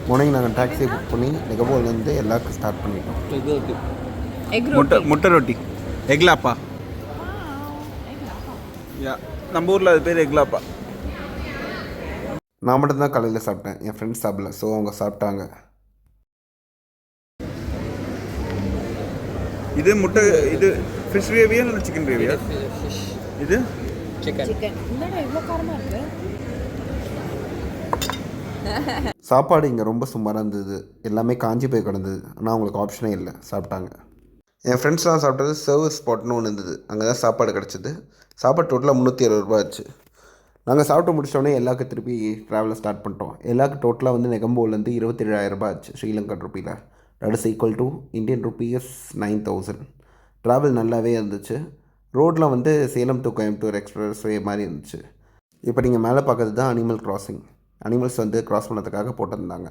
Morning நாங்கள் taxi book பண்ணி நெகபோல்லேருந்து எல்லாருக்கும் ஸ்டார்ட் பண்ணிட்டோம். முட்டை ரொட்டி எக்லாப்பா. யா, நம்ம ஊரில் அது பேர் எக்லாப்பா. நான் மட்டும்தான் காலையில் சாப்பிட்டேன், என் ஃப்ரெண்ட்ஸ் சாப்பிடல. ஸோ அவங்க சாப்பிட்டாங்க. இது முட்டை, இது ஃபிஷ் கிரேவியா இல்லை சிக்கன் கிரேவியா? இது சிக்கன். சாப்பாடு இங்கே ரொம்ப சுமாராக இருந்தது. எல்லாமே காஞ்சி போய் கிடந்தது. ஆனால் அவங்களுக்கு ஆப்ஷனே இல்லை, சாப்பிட்டாங்க. என் ஃப்ரெண்ட்ஸ்லாம் சாப்பிட்டது சர்வீஸ் ஸ்பாட்னு ஒன்று இருந்தது. அங்கே தான் சாப்பாடு கிடச்சிது. சாப்பாடு டோட்டலாக 360 ரூபா ஆச்சு. நாங்கள் சாப்பிட்டு முடிச்சோடனே எல்லாருக்கும் திருப்பி ட்ராவலை ஸ்டார்ட் பண்ணிட்டோம். எல்லாருக்கும் டோட்டலாக வந்து நெகம்போலேருந்து 27,000 ரூபா ஆச்சு ஸ்ரீலங்கன் ருப்பியில். That is equal to Indian rupees 9,000. Travel நல்லாவே இருந்துச்சு. ரோட்டில் வந்து Salem to Coimbatore express way மாதிரி இருந்துச்சு. இப்போ நீங்கள் மேலே பார்க்குறது தான் அனிமல் கிராசிங். அனிமல்ஸ் வந்து கிராஸ் பண்ணதுக்காக போட்டிருந்தாங்க.